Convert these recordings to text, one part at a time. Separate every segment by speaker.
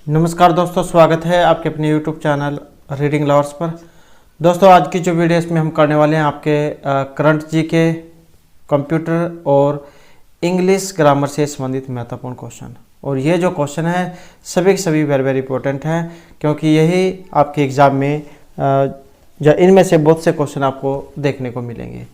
Speaker 1: नमस्कार दोस्तों, स्वागत है आपके अपने YouTube चैनल रीडिंग लवर्स पर। दोस्तों आज की जो वीडियो इसमें हम करने वाले हैं आपके करंट जीके, कंप्यूटर और इंग्लिश ग्रामर से संबंधित महत्वपूर्ण क्वेश्चन। और ये जो क्वेश्चन है सभी के सभी वेरी वेरी इंपॉर्टेंट हैं, क्योंकि यही आपके एग्ज़ाम में जो इनमें से बहुत से क्वेश्चन आपको देखने को मिलेंगे,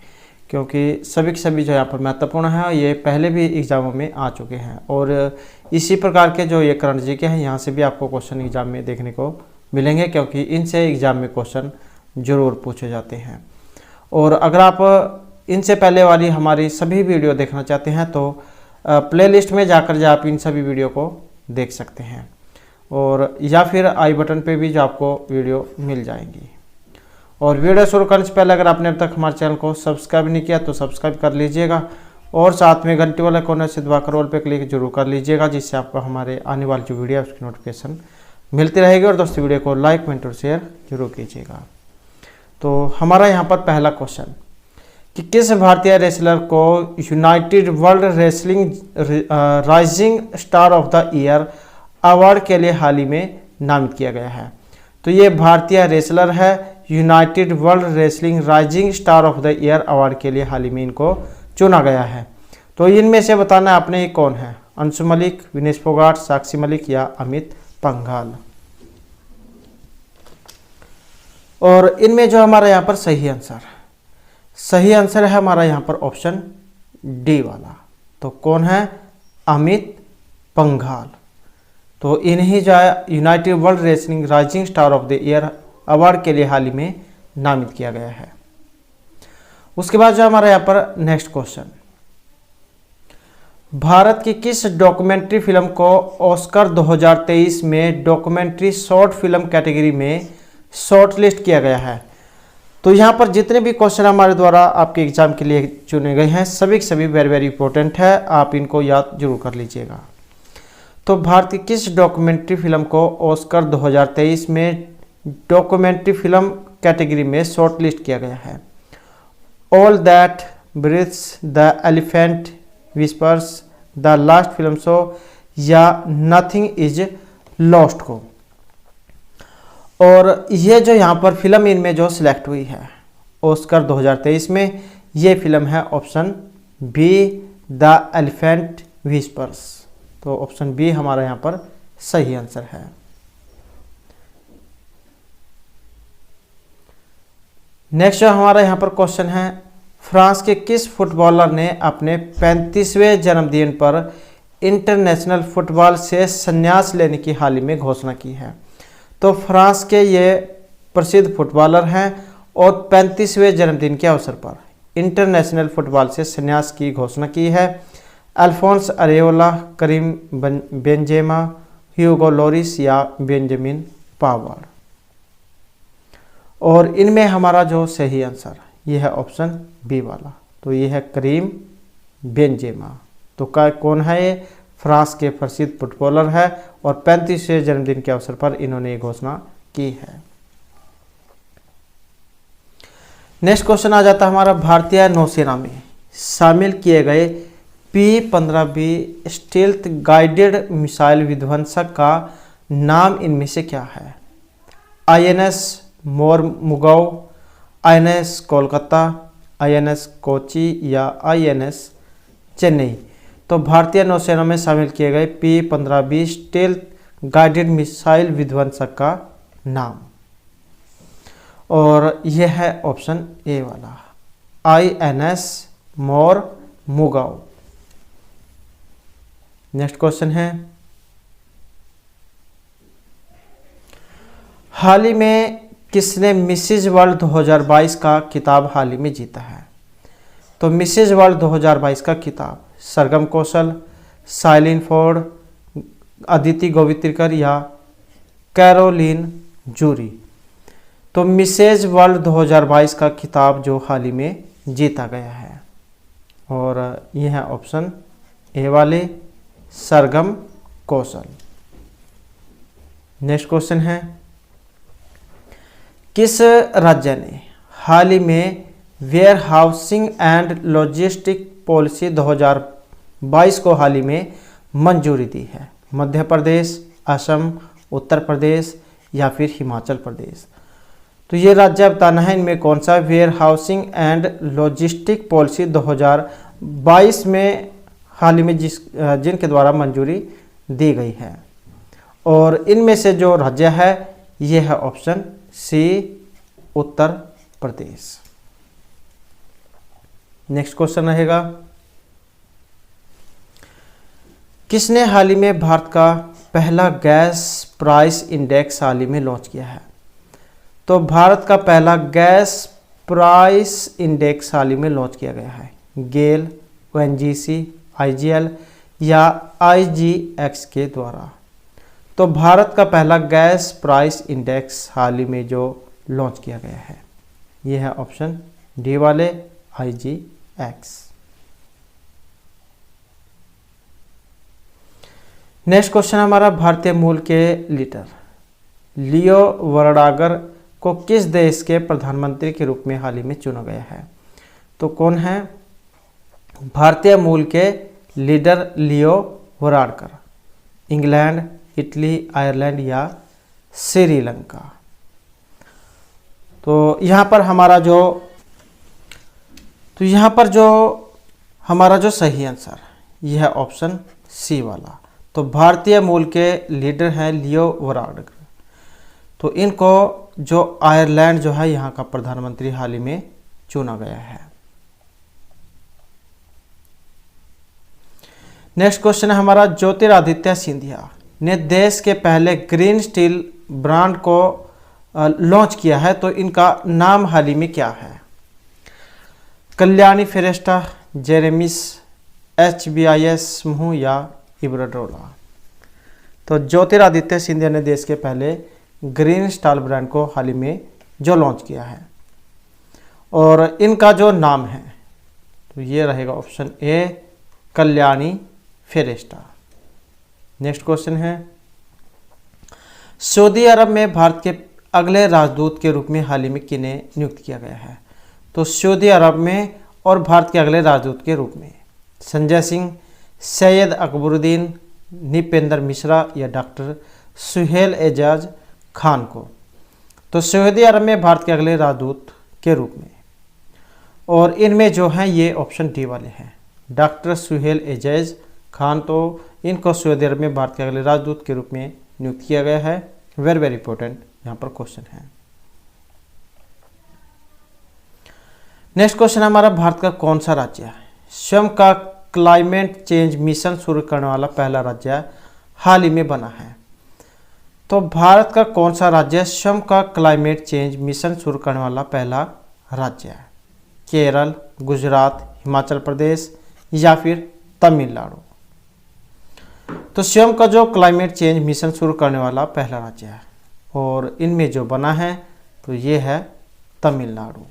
Speaker 1: क्योंकि सभी के सभी जो यहाँ पर महत्वपूर्ण है। ये पहले भी एग्ज़ामों में आ चुके हैं और इसी प्रकार के जो ये करंट जीके हैं यहाँ से भी आपको क्वेश्चन एग्ज़ाम में देखने को मिलेंगे, क्योंकि इनसे एग्ज़ाम में क्वेश्चन ज़रूर पूछे जाते हैं। और अगर आप इनसे पहले वाली हमारी सभी वीडियो देखना चाहते हैं तो प्लेलिस्ट में जाकर जो आप इन सभी वीडियो को देख सकते हैं, और या फिर आई बटन पे भी जो आपको वीडियो मिल जाएंगी। और वीडियो शुरू करने से पहले अगर आपने अब तक हमारे चैनल को सब्सक्राइब नहीं किया तो सब्सक्राइब कर लीजिएगा, और साथ में घंटी वाला कोने से दबाकर ऑल पे क्लिक जरूर कर लीजिएगा, जिससे आपको हमारे आने वाली जो वीडियो है उसकी नोटिफिकेशन मिलती रहेगी। और दोस्तों वीडियो को लाइक, कमेंट और शेयर जरूर कीजिएगा। तो हमारा यहाँ पर पहला क्वेश्चन कि किस भारतीय रेसलर को United world wrestling rising star of the year award के लिए हाल ही में नामित किया गया है। तो ये भारतीय रेसलर है, United world wrestling rising star of the year award के लिए हाल ही में इनको चुना गया है। तो इनमें से बताना है आपने ये कौन है, अंशु मलिक, विनेश फोगाट, साक्षी मलिक या अमित पंघाल। और इनमें जो हमारा यहाँ पर सही आंसर है हमारा यहाँ पर ऑप्शन डी वाला। तो कौन है, अमित पंघाल। तो इन्हीं जो है United world wrestling rising star of the year award के लिए हाल ही में नामित किया गया है। उसके बाद जो हमारा यहाँ पर नेक्स्ट क्वेश्चन, भारत की किस डॉक्यूमेंट्री फिल्म को ऑस्कर 2023 में डॉक्यूमेंट्री शॉर्ट फिल्म कैटेगरी में शॉर्टलिस्ट किया गया है। तो यहाँ पर जितने भी क्वेश्चन हमारे द्वारा आपके एग्जाम के लिए चुने गए हैं सभी के सभी वेरी वेरी इंपॉर्टेंट है, आप इनको याद जरूर कर लीजिएगा। तो भारत की किस डॉक्यूमेंट्री फिल्म को ऑस्कर 2023 में डॉक्यूमेंट्री फिल्म कैटेगरी में शॉर्टलिस्ट किया गया है? All That Breathes, The Elephant Whispers, The Last Film Show या नथिंग इज लॉस्ट को। और ये जो यहाँ पर फिल्म इनमें जो सिलेक्ट हुई है ऑस्कर 2023 में, ये फिल्म है option B, The Elephant Whispers. तो ऑप्शन बी हमारा यहाँ पर सही आंसर है। नेक्स्ट जो हमारा यहाँ पर क्वेश्चन है, फ्रांस के किस फुटबॉलर ने अपने 35वें जन्मदिन पर इंटरनेशनल फुटबॉल से संन्यास लेने की हाल ही में घोषणा की है? तो फ्रांस के ये प्रसिद्ध फुटबॉलर हैं और 35वें जन्मदिन के अवसर पर इंटरनेशनल फुटबॉल से संन्यास की घोषणा की है। अल्फोंस अरेओला, करीम बेंजेमा, ह्यूगो लोरिस या बेंजामिन पावार्ड। और इनमें हमारा जो सही आंसर ये है ऑप्शन बी वाला। तो ये है करीम बेंजेमा। तो कौन है ये? फ्रांस के प्रसिद्ध फुटबॉलर है और 35वें जन्मदिन के अवसर पर इन्होंने ये घोषणा की है। नेक्स्ट क्वेश्चन आ जाता है हमारा, भारतीय नौसेना में शामिल किए गए P-15B स्टील्थ गाइडेड मिसाइल विध्वंसक का नाम इनमें से क्या है? INS Mormugao, INS Kolkata, INS Kochi या INS चेन्नई। तो भारतीय नौसेना में शामिल किए गए P-15B स्टील्थ गाइडेड मिसाइल विध्वंसक का नाम, और यह है ऑप्शन ए वाला, INS मोरमुगाओ। नेक्स्ट क्वेश्चन है, हाल ही में किसने मिसेज वर्ल्ड 2022 का खिताब हाल ही में जीता है? तो मिसेज वर्ल्ड 2022 का खिताब सरगम कौशल, साइलिन फोर्ड, अदिति गोवित्रिकर या कैरोलिन जूरी। तो मिसेज वर्ल्ड 2022 का खिताब जो हाल ही में जीता गया है, और यह है ऑप्शन ए वाले, सरगम कौशल। नेक्स्ट क्वेश्चन है, किस राज्य ने हाल ही में warehousing and logistic policy 2022 को हाल ही में मंजूरी दी है? मध्य प्रदेश, असम, उत्तर प्रदेश या फिर हिमाचल प्रदेश। तो ये राज्य बताना है इनमें कौन सा warehousing and logistic policy 2022 में हाल ही में जिनके द्वारा मंजूरी दी गई है। और इनमें से जो राज्य है ये है ऑप्शन सी उत्तर प्रदेश। नेक्स्ट क्वेश्चन रहेगा, किसने हाल ही में भारत का पहला गैस प्राइस इंडेक्स हाल ही में लॉन्च किया है? तो भारत का पहला गैस प्राइस इंडेक्स हाल ही में लॉन्च किया गया है गेल, ओएनजीसी, आईजीएल या आईजीएक्स के द्वारा। तो भारत का पहला गैस प्राइस इंडेक्स हाल ही में जो लॉन्च किया गया है यह है ऑप्शन डी वाले आईजीएक्स। नेक्स्ट क्वेश्चन हमारा, भारतीय मूल के लीडर लियो वराडागर को किस देश के प्रधानमंत्री के रूप में हाल ही में चुना गया है? तो कौन है भारतीय मूल के लीडर लियो वराडकर? इंग्लैंड, इटली, आयरलैंड या श्रीलंका? तो यहाँ पर हमारा जो सही आंसर यह है ऑप्शन सी वाला। तो भारतीय मूल के लीडर हैं लियो वराडकर। तो इनको जो आयरलैंड जो है यहाँ का प्रधानमंत्री हाल ही में चुना गया है। नेक्स्ट क्वेश्चन है हमारा, ज्योतिरादित्य सिंधिया ने देश के पहले ग्रीन स्टील ब्रांड को लॉन्च किया है। तो इनका नाम हाल ही में क्या है? कल्याणी फेरेस्टा, जेरेमिस, HBIS समूह या इब्राड्रोला? तो ज्योतिरादित्य सिंधिया ने देश के पहले ग्रीन स्टाल ब्रांड को हाल ही में जो लॉन्च किया है और इनका जो नाम है तो ये रहेगा ऑप्शन ए कल्याणी फेरेस्टा। नेक्स्ट क्वेश्चन है, सऊदी अरब में भारत के अगले राजदूत के रूप में हाल ही में किन्हें नियुक्त किया गया है? तो सऊदी अरब में और भारत के अगले राजदूत के रूप में संजय सिंह, सैयद अकबरुद्दीन, निपेंद्र मिश्रा या डॉक्टर सुहेल एजाज खान को? तो सऊदी अरब में भारत के अगले राजदूत के रूप में, और इनमें जो हैं ये ऑप्शन डी वाले हैं डॉक्टर सुहेल एजाज खान। तो इनको सऊदी अरब में भारत के अगले राजदूत के रूप में नियुक्त किया गया है। वेरी वेरी इंपॉर्टेंट यहाँ पर क्वेश्चन है। नेक्स्ट क्वेश्चन हमारा, भारत का कौन सा राज्य है स्वयं का क्लाइमेट चेंज मिशन शुरू करने वाला पहला राज्य हाल ही में बना है? तो भारत का कौन सा राज्य स्वयं का क्लाइमेट चेंज मिशन शुरू करने वाला पहला राज्य है? केरल, गुजरात, हिमाचल प्रदेश या फिर तमिलनाडु? तो स्वयं का जो क्लाइमेट चेंज मिशन शुरू करने वाला पहला राज्य है और इनमें जो बना है तो ये है तमिलनाडु।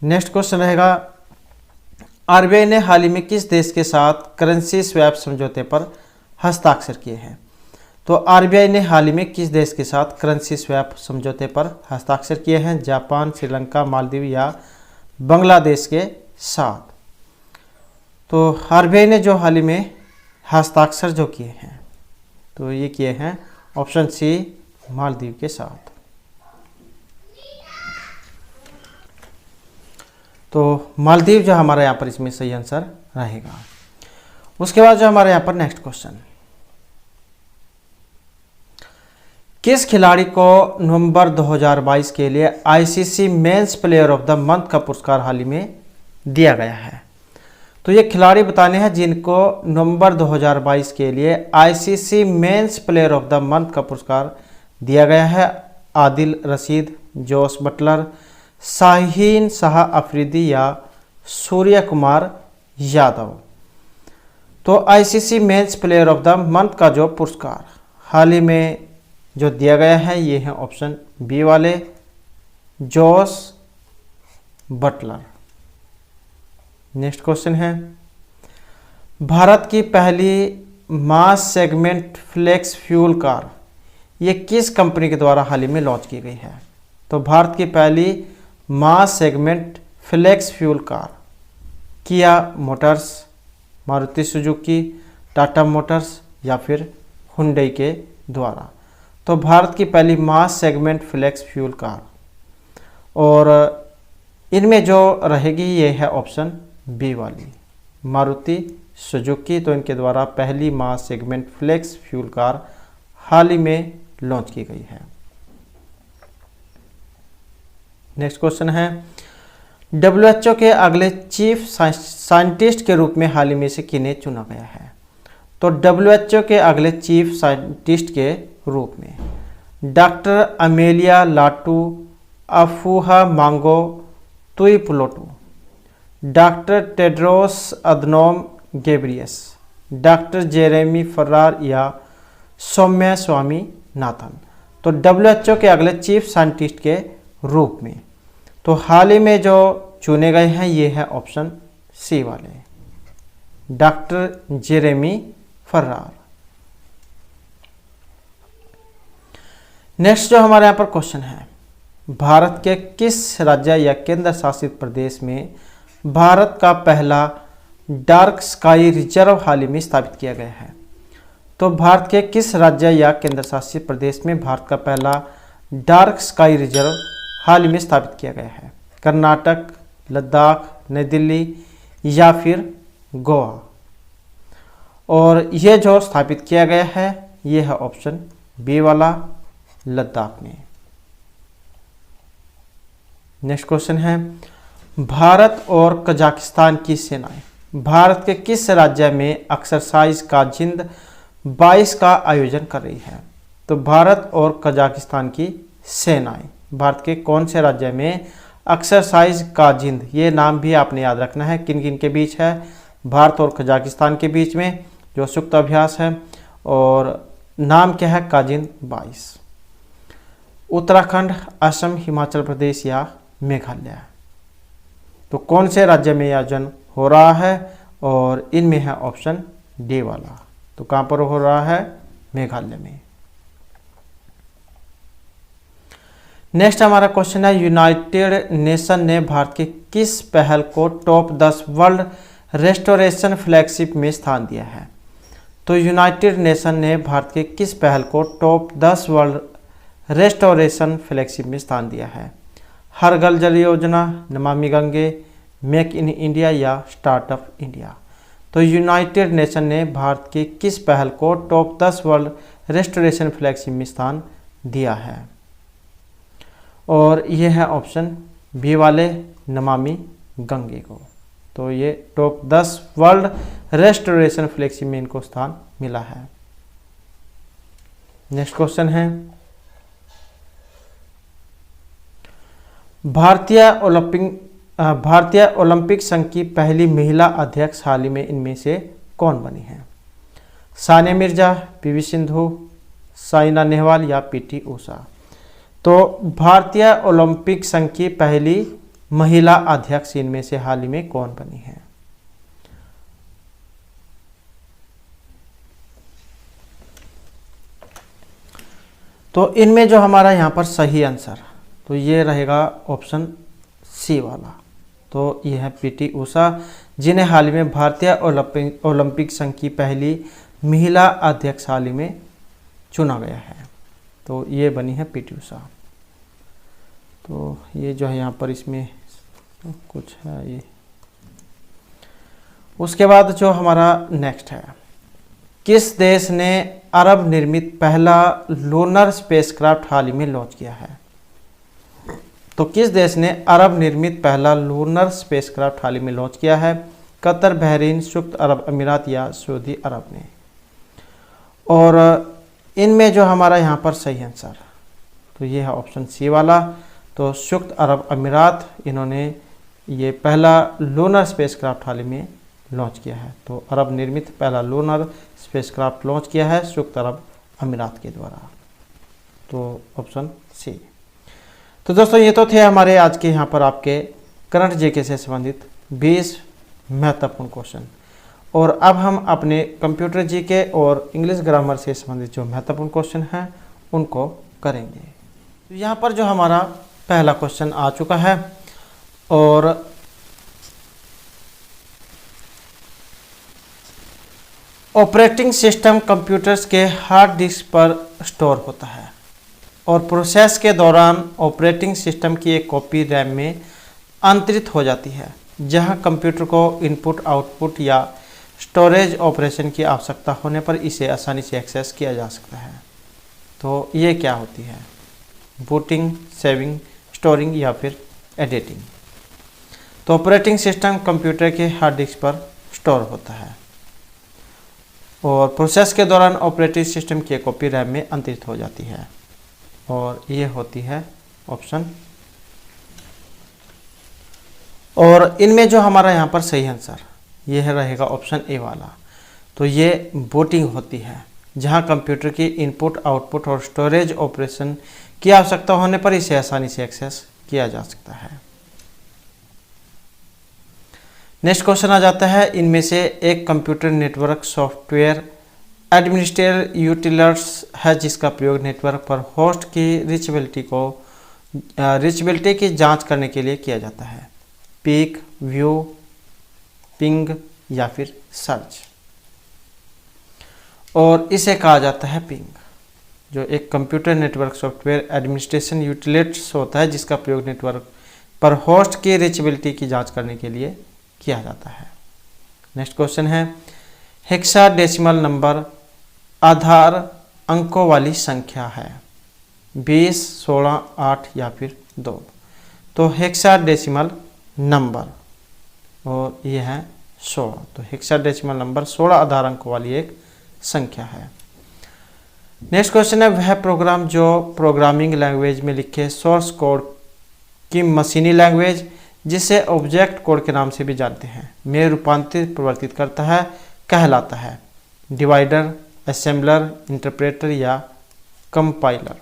Speaker 1: नेक्स्ट क्वेश्चन रहेगा, आरबीआई ने हाल ही में किस देश के साथ करेंसी स्वैप समझौते पर हस्ताक्षर किए हैं? तो आरबीआई ने हाल ही में किस देश के साथ करेंसी स्वैप समझौते पर हस्ताक्षर किए हैं? जापान, श्रीलंका, मालदीव या बांग्लादेश के साथ? तो आरबीआई ने जो हाल ही में हस्ताक्षर जो किए हैं तो ये किए हैं ऑप्शन सी मालदीव के साथ। तो मालदीव जो हमारा यहाँ पर इसमें सही आंसर रहेगा। उसके बाद जो हमारे यहाँ पर नेक्स्ट क्वेश्चन, किस खिलाड़ी को नवंबर 2022 के लिए ICC men's player of the month का पुरस्कार हाल ही में दिया गया है? तो ये खिलाड़ी बताने हैं जिनको नवंबर 2022 के लिए ICC men's player of the month का पुरस्कार दिया गया है। आदिल रशीद, जोस बटलर, शाहीन शाह अफरीदी या सूर्य कुमार यादव? तो ICC men's player of the month का जो पुरस्कार हाल ही में जो दिया गया है ये है ऑप्शन बी वाले जोस बटलर। नेक्स्ट क्वेश्चन है, भारत की पहली मास सेगमेंट फ्लेक्स फ्यूल कार ये किस कंपनी के द्वारा हाल ही में लॉन्च की गई है? तो भारत की पहली मास सेगमेंट फ्लेक्स फ्यूल कार किया Motors, Maruti Suzuki, Tata Motors या फिर हुंडई के द्वारा। तो भारत की पहली मास सेगमेंट फ्लेक्स फ्यूल कार, और इनमें जो रहेगी ये है ऑप्शन बी वाली, मारुति सुजुकी। तो इनके द्वारा पहली मास सेगमेंट फ्लेक्स फ्यूल कार हाल ही में लॉन्च की गई है। नेक्स्ट क्वेश्चन है, WHO के अगले चीफ साइंटिस्ट के रूप में हाल ही में से किन्हें चुना गया है? तो WHO के अगले चीफ साइंटिस्ट के रूप में doctor Amelia Latu Afuhaamango Tuipulotu, doctor Tedros Adhanom Ghebreyesus, doctor Jeremy Farrar या सौम्या स्वामीनाथन। तो WHO के अगले चीफ साइंटिस्ट के रूप में तो हाल ही में जो चुने गए हैं ये है ऑप्शन सी वाले, डॉक्टर जेरेमी फर्रार। नेक्स्ट जो हमारे यहाँ पर क्वेश्चन है, भारत के किस राज्य या केंद्र शासित प्रदेश में भारत का पहला डार्क स्काई रिजर्व हाल ही में स्थापित किया गया है? तो भारत के किस राज्य या केंद्र शासित प्रदेश में भारत का पहला डार्क स्काई रिजर्व हाल ही में स्थापित किया गया है? कर्नाटक, लद्दाख, नई दिल्ली या फिर गोवा। और ये जो स्थापित किया गया है ये है ऑप्शन बी वाला, लद्दाख में। नेक्स्ट क्वेश्चन है, भारत और कजाकिस्तान की सेनाएं भारत के किस राज्य में एक्सरसाइज काजिंद 22 का आयोजन कर रही है? तो भारत और कजाकिस्तान की सेनाएं भारत के कौन से राज्य में एक्सरसाइज काजिंद, ये नाम भी आपने याद रखना है किन किन के बीच है, भारत और कजाकिस्तान के बीच में जो संयुक्त अभ्यास है, और नाम क्या है? काजिंद 22। उत्तराखंड, असम, हिमाचल प्रदेश या मेघालय। तो कौन से राज्य में यह आयोजन हो रहा है? और इनमें है ऑप्शन डी वाला। तो कहाँ पर हो रहा है? मेघालय में। नेक्स्ट हमारा क्वेश्चन है, यूनाइटेड नेशन ने भारत के किस पहल को टॉप 10 वर्ल्ड रेस्टोरेशन फ्लैगशिप में स्थान दिया है? तो यूनाइटेड नेशन ने भारत के किस पहल को टॉप 10 वर्ल्ड रेस्टोरेशन फ्लैगशिप में स्थान दिया है? हर घर जल योजना, Namami Gange, make in India या स्टार्टअप इंडिया। तो यूनाइटेड नेशन ने भारत के किस पहल को टॉप 10 वर्ल्ड रेस्टोरेशन फ्लैगशिप में स्थान दिया है? और ये है ऑप्शन बी वाले, नमामि गंगे को। तो ये टॉप 10 वर्ल्ड रेस्टोरेशन फ्लैगशिप में इनको स्थान मिला है। नेक्स्ट क्वेश्चन है, भारतीय ओलंपिक संघ की पहली महिला अध्यक्ष हाल ही में इनमें से कौन बनी है? सानिया मिर्जा, पीवी सिंधु, साइना नेहवाल या पीटी उषा। तो भारतीय ओलंपिक संघ की पहली महिला अध्यक्ष इनमें से हाल ही में कौन बनी है? तो इनमें जो हमारा यहाँ पर सही आंसर तो ये रहेगा ऑप्शन सी वाला। तो ये है पीटी उषा, जिन्हें हाल ही में भारतीय ओलंपिक संघ की पहली महिला अध्यक्ष हाल ही में चुना गया है। तो ये बनी है पीटी उषा। तो ये जो है यहाँ पर इसमें कुछ है ये। उसके बाद जो हमारा नेक्स्ट है, किस देश ने अरब निर्मित पहला लूनर स्पेसक्राफ्ट हाल ही में लॉन्च किया है? तो किस देश ने अरब निर्मित पहला लूनर स्पेसक्राफ्ट हाल ही में लॉन्च किया है? कतर, बहरीन, संयुक्त अरब अमीरात या सऊदी अरब ने। और इनमें जो हमारा यहाँ पर सही आंसर तो ये है ऑप्शन सी वाला। तो संयुक्त अरब अमीरात इन्होंने ये पहला लूनर स्पेसक्राफ्ट हाल ही में लॉन्च किया है। तो अरब निर्मित पहला लूनर स्पेसक्राफ्ट लॉन्च किया है संयुक्त अरब अमीरात के द्वारा। तो ऑप्शन सी। तो दोस्तों ये तो थे हमारे आज के यहाँ पर आपके करंट जीके से संबंधित 20 महत्वपूर्ण क्वेश्चन। और अब हम अपने कंप्यूटर जीके और इंग्लिश ग्रामर से संबंधित जो महत्वपूर्ण क्वेश्चन हैं उनको करेंगे। तो यहाँ पर जो हमारा पहला क्वेश्चन आ चुका है, और ऑपरेटिंग सिस्टम कंप्यूटर्स के हार्ड डिस्क पर स्टोर होता है और प्रोसेस के दौरान ऑपरेटिंग सिस्टम की एक कॉपी रैम में अंतरित हो जाती है, जहां कंप्यूटर को इनपुट आउटपुट या स्टोरेज ऑपरेशन की आवश्यकता होने पर इसे आसानी से एक्सेस किया जा सकता है। तो ये क्या होती है? बूटिंग, सेविंग, स्टोरिंग या फिर एडिटिंग। तो ऑपरेटिंग सिस्टम कंप्यूटर के हार्ड डिस्क पर स्टोर होता है और प्रोसेस के दौरान ऑपरेटिंग सिस्टम की कॉपी रैम में अंतरित हो जाती है और ये होती है ऑप्शन। और इनमें जो हमारा यहाँ पर सही आंसर ये है रहेगा ऑप्शन ए वाला। तो ये बूटिंग होती है, जहाँ कंप्यूटर की इनपुट आउटपुट और स्टोरेज ऑपरेशन की आवश्यकता होने पर इसे आसानी से एक्सेस किया जा सकता है। नेक्स्ट क्वेश्चन आ जाता है, इनमें से एक computer network software administrator utilities है जिसका प्रयोग नेटवर्क पर होस्ट की रीचेबिलिटी की जांच करने के लिए किया जाता है। पीक, व्यू, पिंग या फिर सर्च। और इसे कहा जाता है पिंग। जो एक computer network software administration utilities होता है जिसका प्रयोग नेटवर्क पर होस्ट की रीचेबिलिटी की जांच करने के लिए किया जाता है। नेक्स्ट क्वेश्चन है, हेक्साडेसिमल नंबर आधार अंकों वाली संख्या है 20, 16, 8 या फिर 2। तो हेक्साडेसिमल नंबर और ये है 16। तो हेक्साडेसिमल नंबर 16 आधार अंकों वाली एक संख्या है। नेक्स्ट क्वेश्चन है, वह प्रोग्राम जो प्रोग्रामिंग लैंग्वेज में लिखे सोर्स कोड की मशीनी लैंग्वेज जिसे ऑब्जेक्ट कोड के नाम से भी जानते हैं में रूपांतरित प्रवर्तित करता है कहलाता है डिवाइडर, असेंबलर, इंटरप्रेटर या कंपाइलर।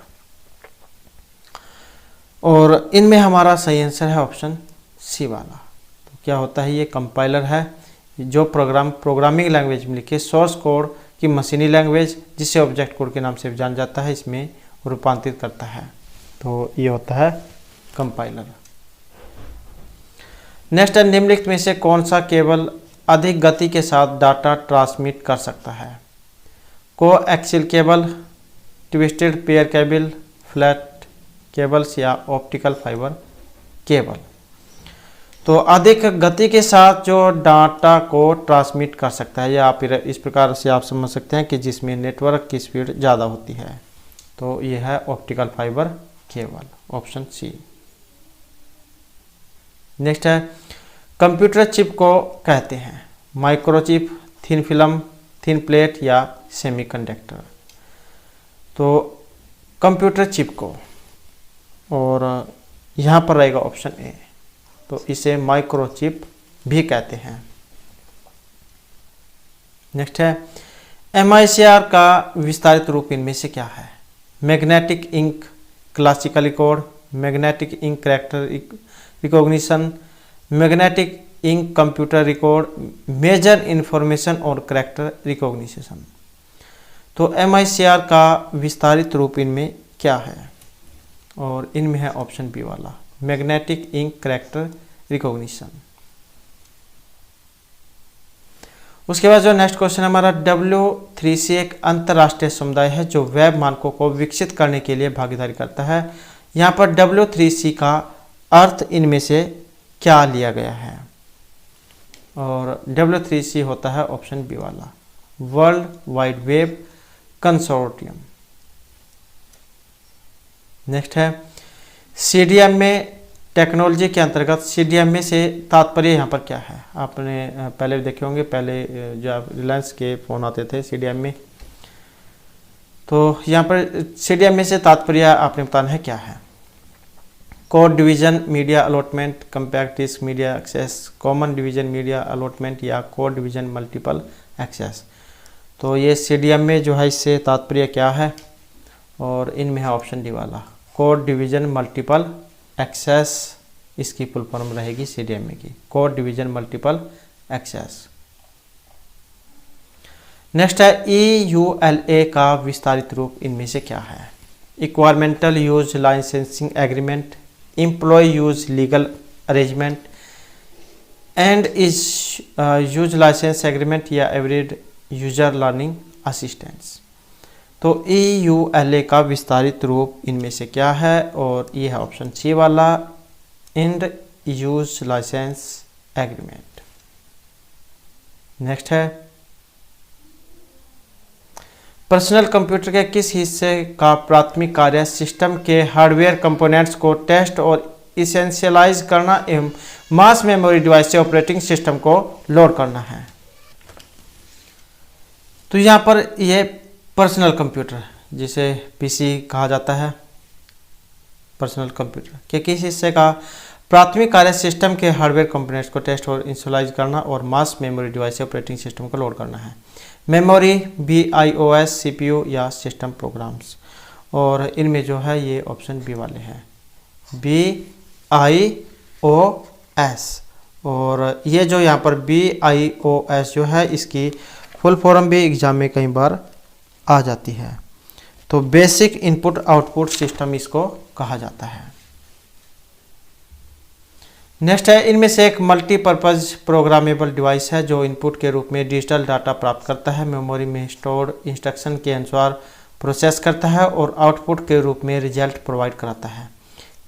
Speaker 1: और इनमें हमारा सही आंसर है ऑप्शन सी वाला। तो क्या होता है? ये कंपाइलर है जो प्रोग्रामिंग लैंग्वेज में लिखे सोर्स कोड की मशीनी लैंग्वेज जिसे ऑब्जेक्ट कोड के नाम से भी जाना जाता है इसमें रूपांतरित करता है। तो ये होता है कंपाइलर। नेक्स्ट है, निम्नलिखित में से कौन सा केबल अधिक गति के साथ डाटा ट्रांसमिट कर सकता है? Coaxial cable, twisted pair cable, flat cables या ऑप्टिकल फाइबर केबल। तो अधिक गति के साथ जो डाटा को ट्रांसमिट कर सकता है या फिर इस प्रकार से आप समझ सकते हैं कि जिसमें नेटवर्क की स्पीड ज़्यादा होती है। तो यह है optical fibre cable, option C. Next है, कंप्यूटर चिप को कहते हैं microchip, thin film, thin plate या सेमीकंडक्टर। तो कंप्यूटर चिप को, और यहाँ पर रहेगा ऑप्शन ए। तो इसे माइक्रोचिप भी कहते हैं। नेक्स्ट है, MICR का विस्तारित रूप इनमें से क्या है? Magnetic ink classical record, magnetic ink character recognition, magnetic ink computer record, major information और कैरेक्टर रिकॉग्निशन। तो MICR का विस्तारित रूप इनमें क्या है? और इनमें है ऑप्शन बी वाला, मैग्नेटिक इंक कैरेक्टर रिकॉग्निशन। उसके बाद जो नेक्स्ट क्वेश्चन हमारा, W3C एक अंतर्राष्ट्रीय समुदाय है जो वेब मानकों को विकसित करने के लिए भागीदारी करता है। यहाँ पर W3C का अर्थ इनमें से क्या लिया गया है? और W3C होता है ऑप्शन बी वाला, world wide web consortium. Next है, CDM में टेक्नोलॉजी के अंतर्गत CDM में से तात्पर्य यहाँ पर क्या है? आपने पहले देखे होंगे, पहले जो रिलायंस के फ़ोन आते थे CDM में। तो यहाँ पर CDM में से तात्पर्य आपने बताना है क्या है? Code division media allotment, compact disk media access, common division media allotment या कोड डिवीजन मल्टीपल एक्सेस। तो ये CDM में जो है इससे तात्पर्य क्या है? और इनमें है ऑप्शन डी वाला, कोड डिवीजन मल्टीपल एक्सेस। इसकी फुल फॉर्म रहेगी CDM की, code division multiple access. Next है, EULA का विस्तारित रूप इनमें से क्या है? Environmental use licensing agreement, employ use legal arrangement, end is use licence agreement या एवरेड यूजर लर्निंग असिस्टेंट्स। तो EULA का विस्तारित रूप इनमें से क्या है, और ये है ऑप्शन सी वाला, end use licence agreement. Next है, पर्सनल कंप्यूटर के किस हिस्से का प्राथमिक कार्य सिस्टम के हार्डवेयर कंपोनेंट्स को टेस्ट और इसेंशियलाइज करना एवं मास मेमोरी डिवाइस से ऑपरेटिंग सिस्टम को लोड करना है। तो यहाँ पर ये पर्सनल कंप्यूटर, जिसे पीसी कहा जाता है, पर्सनल कंप्यूटर के किस हिस्से का प्राथमिक कार्य सिस्टम के हार्डवेयर कंपोनेंट्स को टेस्ट और इनिशियलाइज करना और मास मेमोरी डिवाइस से ऑपरेटिंग सिस्टम को लोड करना है। मेमोरी, BIOS, CPU या सिस्टम प्रोग्राम्स। और इनमें जो है ये ऑप्शन बी वाले हैं, BIOS। और ये जो यहाँ पर BIOS जो है, इसकी फुल फॉर्म भी एग्जाम में कई बार आ जाती है। तो बेसिक इनपुट आउटपुट सिस्टम इसको कहा जाता है। नेक्स्ट है, इनमें से एक मल्टीपर्पज प्रोग्रामेबल डिवाइस है जो इनपुट के रूप में डिजिटल डाटा प्राप्त करता है, मेमोरी में स्टोर्ड इंस्ट्रक्शन के अनुसार प्रोसेस करता है और आउटपुट के रूप में रिजल्ट प्रोवाइड कराता है।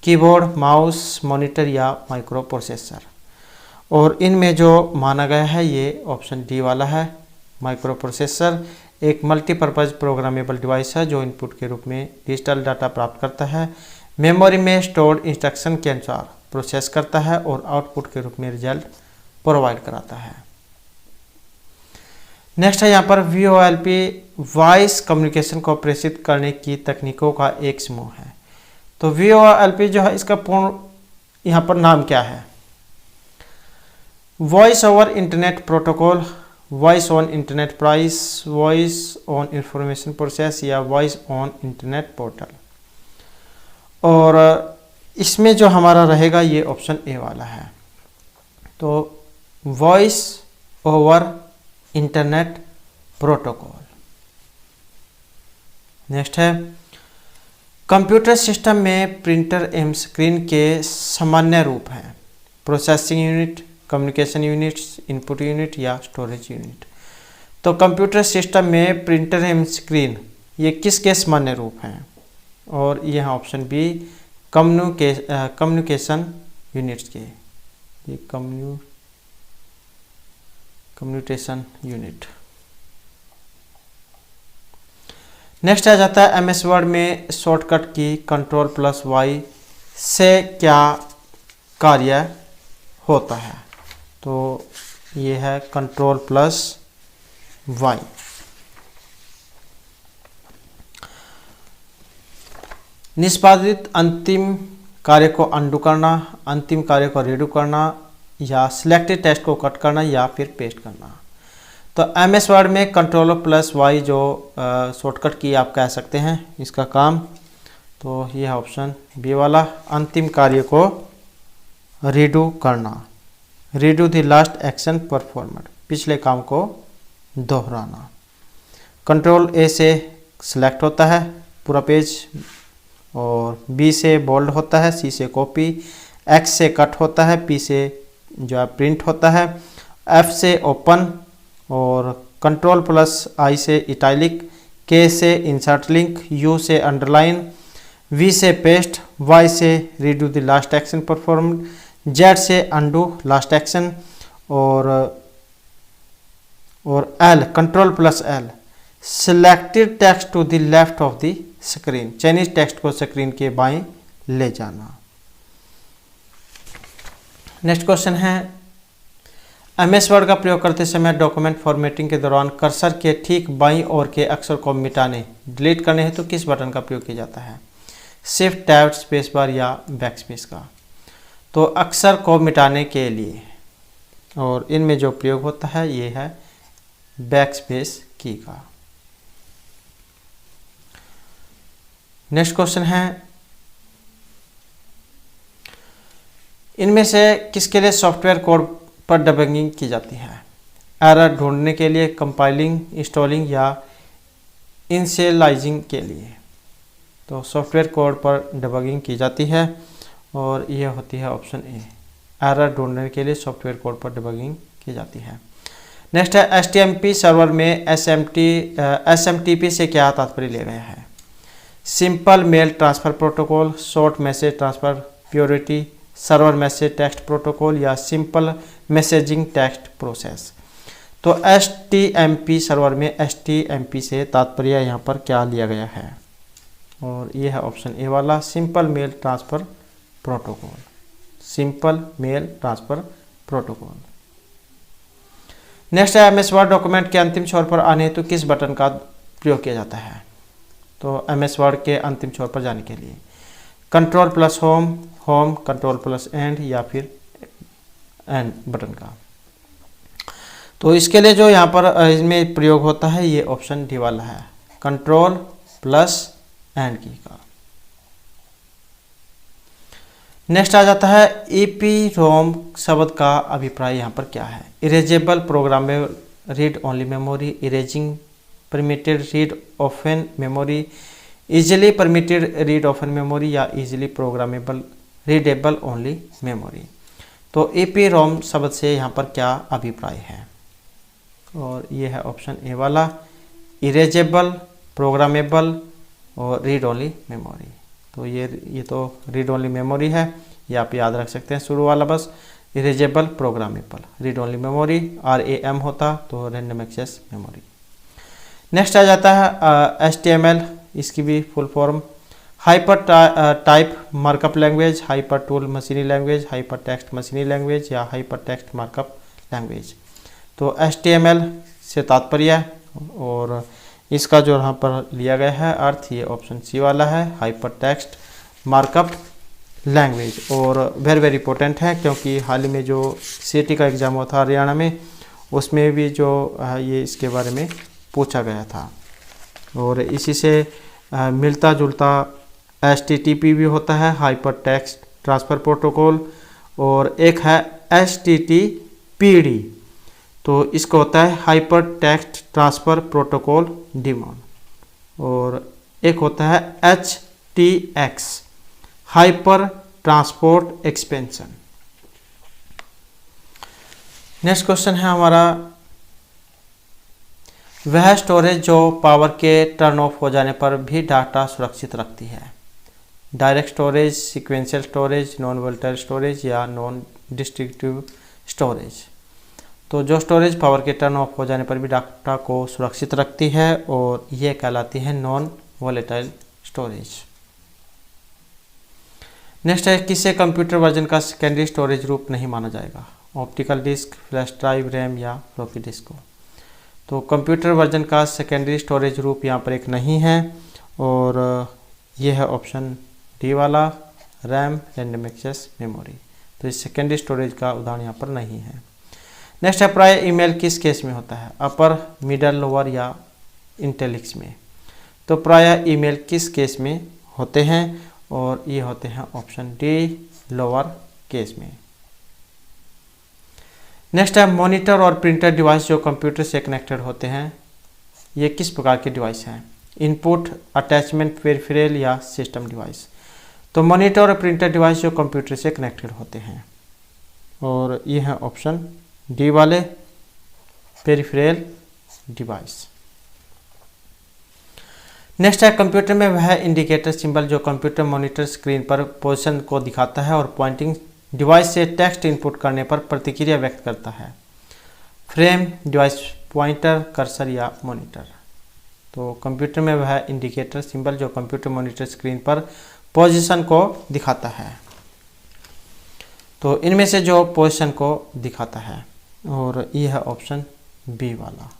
Speaker 1: कीबोर्ड, माउस, मॉनिटर या माइक्रो प्रोसेसर। और इनमें जो माना गया है ये ऑप्शन डी वाला है, माइक्रो प्रोसेसर एक मल्टीपर्पज प्रोग्रामेबल डिवाइस है जो इनपुट के रूप में डिजिटल डाटा प्राप्त करता है, मेमोरी में स्टोर्ड इंस्ट्रक्शन के अनुसार प्रोसेस करता है और आउटपुट के रूप में रिजल्ट प्रोवाइड कराता है। नेक्स्ट है यहाँ पर VoIP वॉइस कम्युनिकेशन को प्रेषित करने की तकनीकों का एक समूह है। तो VoIP जो है, इसका पूर्ण यहाँ पर नाम क्या है? Voice over internet protocol, voice on internet price, voice on information process या वॉइस ऑन इंटरनेट पोर्टल। और इसमें जो हमारा रहेगा ये ऑप्शन ए वाला है। तो voice over internet protocol. Next है, कंप्यूटर सिस्टम में प्रिंटर एवं स्क्रीन के सामान्य रूप हैं processing unit, communication units, input unit या स्टोरेज यूनिट। तो कंप्यूटर सिस्टम में प्रिंटर एवं स्क्रीन ये किसके सामान्य रूप हैं? और यह ऑप्शन बी कम्युनिकेशन यूनिट्स के, ये कम्युनिकेशन यूनिट। नेक्स्ट आ जाता है MS वर्ड में शॉर्टकट की Ctrl+Y से क्या कार्य होता है? तो ये है Ctrl+Y। निष्पादित अंतिम कार्य को अंडू करना, अंतिम कार्य को रीडू करना, या सिलेक्टेड टेक्स्ट को कट करना या फिर पेस्ट करना। तो MS वर्ड में Ctrl+Y जो शॉर्टकट की आप कह सकते हैं इसका काम। तो यह ऑप्शन बी वाला, अंतिम कार्य को रीडू करना, redo the last action performed, पिछले काम को दोहराना। Ctrl+A से सिलेक्ट होता है पूरा पेज, और B से बोल्ड होता है, C से कॉपी, X से कट होता है, P से जो है प्रिंट होता है, F से ओपन, और Ctrl+I से इटैलिक, K से इंसर्ट लिंक, U से अंडरलाइन, V से पेस्ट, Y से redo the last action performed, Z से अंडू लास्ट एक्शन, और L Ctrl+L selected text to the left of the screen, चयनित टेक्स्ट को स्क्रीन के बाएं ले जाना। नेक्स्ट क्वेश्चन है, MS वर्ड का प्रयोग करते समय डॉक्यूमेंट फॉर्मेटिंग के दौरान कर्सर के ठीक बाईं ओर के अक्षर को मिटाने, डिलीट करने हेतु किस बटन का प्रयोग किया जाता है? शिफ्ट, टैब, स्पेस बार या बैकस्पेस का? तो अक्षर को मिटाने के लिए, और इनमें जो प्रयोग होता है ये है बैकस्पेस की का। नेक्स्ट क्वेश्चन है, इनमें से किसके लिए सॉफ्टवेयर कोड पर डिबगिंग की जाती है? एरर ढूंढने के लिए, कंपाइलिंग, इंस्टॉलिंग या इनिशियलाइजिंग के लिए? तो सॉफ्टवेयर कोड पर डिबगिंग की जाती है, और यह होती है ऑप्शन ए, एरर ढूंढने के लिए सॉफ्टवेयर कोड पर डिबगिंग की जाती है। नेक्स्ट है HTMP सर्वर में SMTP से क्या तात्पर्य लिया गया है? Simple mail transfer protocol, short message transfer purity, server message text protocol या सिंपल मैसेजिंग टेक्स्ट प्रोसेस। तो HTMP सर्वर में HTMP से तात्पर्य यहाँ पर क्या लिया गया है? और ये है ऑप्शन ए वाला, simple mail transfer protocol. Simple mail transfer protocol. Next है MS वर्ड डॉक्यूमेंट के अंतिम छोर पर आने हेतु किस बटन का प्रयोग किया जाता है? तो MS वर्ड के अंतिम छोर पर जाने के लिए Ctrl+Home, होम, Ctrl+End या फिर एंड बटन का। तो इसके लिए जो यहाँ पर इसमें प्रयोग होता है ये ऑप्शन डी वाला है, Ctrl+End की का। नेक्स्ट आ जाता है EPROM शब्द का अभिप्राय यहाँ पर क्या है? Erasable programmable read only memory, erasing permitted read often memory, easily permitted read often memory या easily programmable readable only memory. तो EPROM शब्द से यहाँ पर क्या अभिप्राय है? और ये है ऑप्शन ए वाला, इरेजेबल, प्रोग्रामेबल और रीड ओनली मेमोरी। तो ये तो रीड ओनली मेमोरी है, ये आप याद रख सकते हैं शुरू वाला बस। Erasable, programmable, read only memory, RAM होता तो रैंडम एक्सेस मेमोरी। नेक्स्ट आ जाता है HTML, इसकी भी full form hyper type markup language, hyper tool मशीनी लैंग्वेज, हाइपर टेक्स्ट मशीनी लैंग्वेज या हाइपर टेक्स्ट मार्कअप लैंग्वेज। तो HTML से तात्पर्य है और इसका जो यहाँ पर लिया गया है अर्थ ये ऑप्शन सी वाला है, हाइपर टेक्स्ट मार्कअप लैंग्वेज। और वेरी इंपॉर्टेंट है क्योंकि हाल ही में जो CET का एग्ज़ाम हुआ था हरियाणा में, उसमें भी जो ये इसके बारे में पूछा गया था। और इसी से मिलता जुलता HTTP भी होता है, हाइपर टेक्स्ट ट्रांसफ़र प्रोटोकॉल, और एक है HTTPD, तो इसको होता है hyper text transfer protocol demand. और एक होता है HTX hyper transport expansion. Next question है हमारा, वह स्टोरेज जो पावर के टर्न ऑफ हो जाने पर भी डाटा सुरक्षित रखती है? Direct storage, sequential storage, non volatile storage या नॉन डिस्ट्रक्टिव स्टोरेज। तो जो स्टोरेज पावर के टर्न ऑफ हो जाने पर भी डाटा को सुरक्षित रखती है और ये कहलाती है नॉन वोलेटाइल स्टोरेज। नेक्स्ट है, किसे कंप्यूटर वर्जन का सेकेंडरी स्टोरेज रूप नहीं माना जाएगा? Optical disk, flash drive, RAM या फ्लॉपी डिस्क को। तो कंप्यूटर वर्जन का सेकेंडरी स्टोरेज रूप यहाँ पर एक नहीं है और ये है ऑप्शन डी वाला, रैम, रैंडम एक्सेस मेमोरी। तो इस सेकेंडरी स्टोरेज का उदाहरण यहाँ पर नहीं है। नेक्स्ट है, प्राय ईमेल किस केस में होता है? अपर, मिडल, लोअर या इंटेलिक्स में। तो प्राय ईमेल किस केस में होते हैं? और ये होते हैं ऑप्शन डी, लोअर केस में। नेक्स्ट है, मॉनिटर और प्रिंटर डिवाइस जो कंप्यूटर से कनेक्टेड होते हैं, ये किस प्रकार के डिवाइस हैं? इनपुट, अटैचमेंट, पेरिफेरल या सिस्टम डिवाइस। तो मॉनिटर और प्रिंटर डिवाइस जो कंप्यूटर से कनेक्टेड होते हैं और ये है ऑप्शन डी वाले, पेरिफेरल डिवाइस। नेक्स्ट है, कंप्यूटर में वह इंडिकेटर सिंबल जो कंप्यूटर मॉनिटर स्क्रीन पर पोजीशन को दिखाता है और पॉइंटिंग डिवाइस से टेक्स्ट इनपुट करने पर प्रतिक्रिया व्यक्त करता है। फ्रेम, डिवाइस पॉइंटर, कर्सर या मॉनिटर। तो कंप्यूटर में वह इंडिकेटर सिंबल जो कंप्यूटर मॉनिटर स्क्रीन पर पोजीशन को दिखाता है, तो इनमें से जो पोजीशन को दिखाता है और ये है ऑप्शन बी वाला,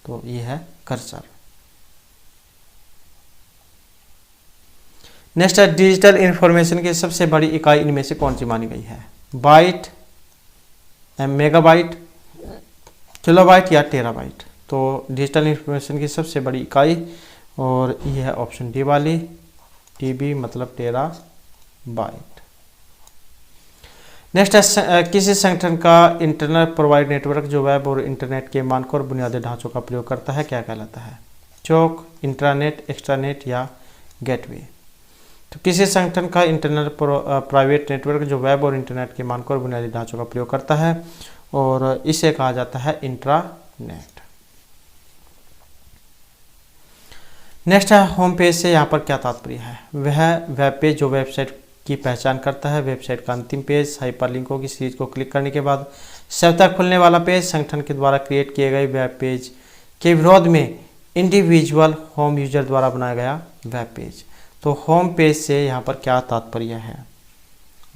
Speaker 1: तो ये है कर्सर। नेक्स्ट है, डिजिटल इंफॉर्मेशन की सबसे बड़ी इकाई इनमें से कौन सी मानी गई है? बाइट, मेगाबाइट, किलोबाइट या टेराबाइट। तो डिजिटल इंफॉर्मेशन की सबसे बड़ी इकाई और ये है ऑप्शन डी वाली, TB मतलब टेराबाइट। नेक्स्ट है, किसी संगठन का इंटरनल प्रोवाइड नेटवर्क जो वेब और इंटरनेट के मानकों और बुनियादी ढांचों का प्रयोग करता है क्या कहलाता है? चौक, इंट्रानेट, एक्सट्रानेट या गेटवे। तो किसी संगठन का इंटरनल प्राइवेट नेटवर्क जो वेब और इंटरनेट के मानकों और बुनियादी ढांचों का प्रयोग करता है और इसे कहा जाता है इंट्रानेट। नेट। नेक्स्ट है होम पेज से यहाँ पर क्या तात्पर्य है। वह वेब पेज जो वेबसाइट की पहचान करता है। वेबसाइट का अंतिम पेज हाइपरलिंकों की सीरीज को क्लिक करने के बाद स्वतः खुलने वाला पेज संगठन के द्वारा क्रिएट किए गए वेब पेज के विरोध में इंडिविजुअल होम यूजर द्वारा बनाया गया वेब पेज। तो होम पेज से यहाँ पर क्या तात्पर्य है,